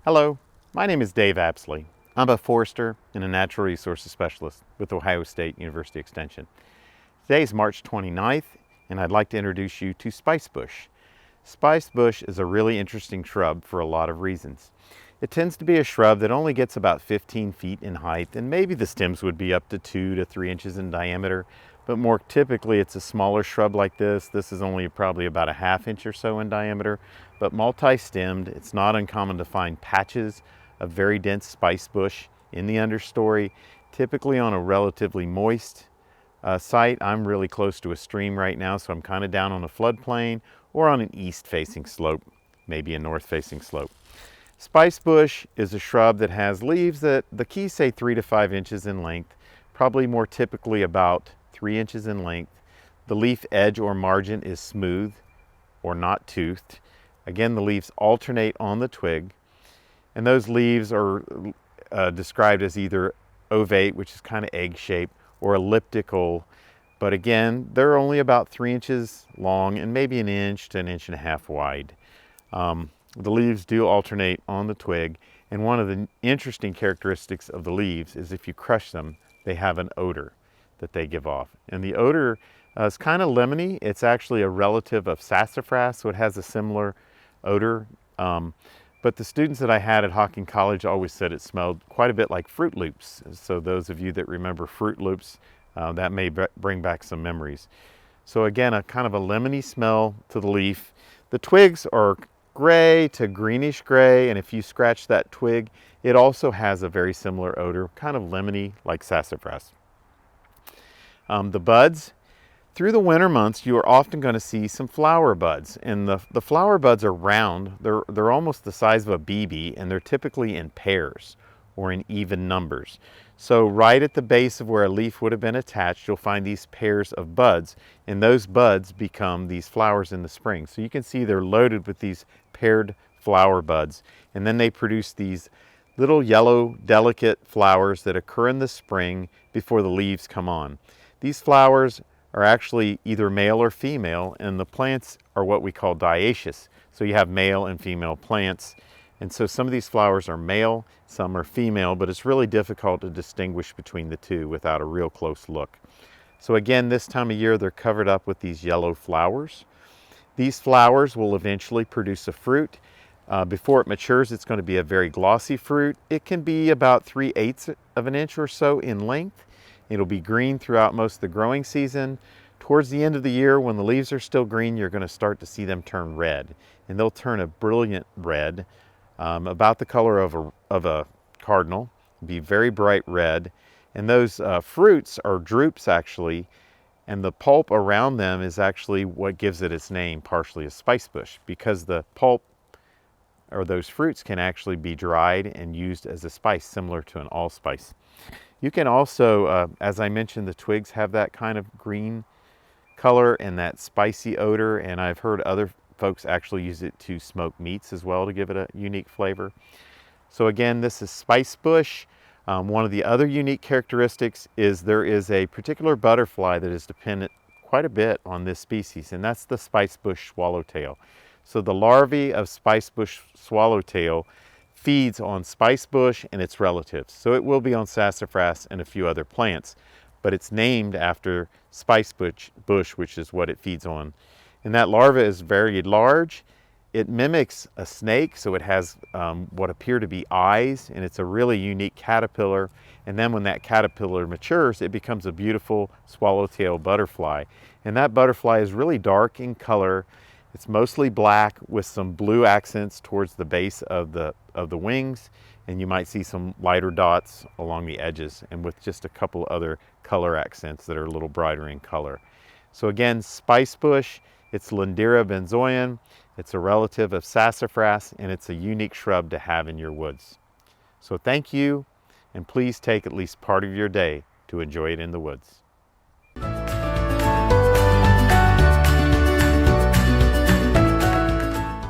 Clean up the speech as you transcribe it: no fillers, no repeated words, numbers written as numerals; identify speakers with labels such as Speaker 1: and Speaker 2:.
Speaker 1: Hello, my name is Dave Apsley. I'm a forester and a natural resources specialist with Ohio State University Extension. Today is March 29th, and I'd like to introduce you to spicebush. Spicebush is a really interesting shrub for a lot of reasons. It tends to be a shrub that only gets about 15 feet in height, and maybe the stems would be up to 2 to 3 inches in diameter, but more typically it's a smaller shrub like this. This is only probably about a ½ inch or so in diameter, but multi-stemmed. It's not uncommon to find patches of very dense spicebush in the understory, typically on a relatively moist site. I'm really close to a stream right now, so I'm kind of down on a floodplain or on an east-facing slope, maybe a north-facing slope. Spicebush is a shrub that has leaves that the keys say 3 to 5 inches in length, probably more typically about 3 inches in length. The leaf edge or margin is smooth or not toothed. Again, the leaves alternate on the twig, and those leaves are described as either ovate, which is kind of egg-shaped, or elliptical, but again, they're only about 3 inches long and maybe an inch to an inch and a half wide. The leaves do alternate on the twig, and one of the interesting characteristics of the leaves is if you crush them, they have an odor that they give off. And the odor is kind of lemony. It's actually a relative of sassafras, so it has a similar odor. But the students that I had at Hocking College always said it smelled quite a bit like Fruit Loops. So those of you that remember Fruit Loops, that may bring back some memories. So again, a kind of a lemony smell to the leaf. The twigs are gray to greenish gray, and if you scratch that twig, it also has a very similar odor, kind of lemony like sassafras. The buds, through the winter months, you are often going to see some flower buds, and the flower buds are round. They're almost the size of a BB, and they're typically in pairs or in even numbers. So right at the base of where a leaf would have been attached, you'll find these pairs of buds, and those buds become these flowers in the spring. So you can see they're loaded with these paired flower buds, and then they produce these little yellow, delicate flowers that occur in the spring before the leaves come on. These flowers are actually either male or female, and the plants are what we call dioecious. So you have male and female plants. And so some of these flowers are male, some are female, but it's really difficult to distinguish between the two without a real close look. So again, this time of year, they're covered up with these yellow flowers. These flowers will eventually produce a fruit. Before it matures, it's going to be a very glossy fruit. It can be about 3/8 of an inch or so in length. It'll be green throughout most of the growing season. Towards the end of the year, when the leaves are still green, you're going to start to see them turn red. And they'll turn a brilliant red, about the color of a cardinal, be very bright red. And those fruits are drupes actually, and the pulp around them is actually what gives it its name, partially a spicebush, because the pulp or those fruits can actually be dried and used as a spice, similar to an allspice. You can also, as I mentioned, the twigs have that kind of green color and that spicy odor, and I've heard other folks actually use it to smoke meats as well to give it a unique flavor. So again, this is spicebush. One of the other unique characteristics is there is a particular butterfly that is dependent quite a bit on this species, and that's the spicebush swallowtail. So the larvae of spicebush swallowtail feeds on spicebush and its relatives. So it will be on sassafras and a few other plants, but it's named after spicebush, which is what it feeds on. And that larva is very large. It mimics a snake, so it has what appear to be eyes, and it's a really unique caterpillar. And then when that caterpillar matures, it becomes a beautiful swallowtail butterfly. And that butterfly is really dark in color. It's mostly black with some blue accents towards the base of the wings, and you might see some lighter dots along the edges, and with just a couple other color accents that are a little brighter in color. So again, spicebush, it's Lindera benzoian. It's a relative of sassafras, and it's a unique shrub to have in your woods. So thank you, and please take at least part of your day to enjoy it in the woods.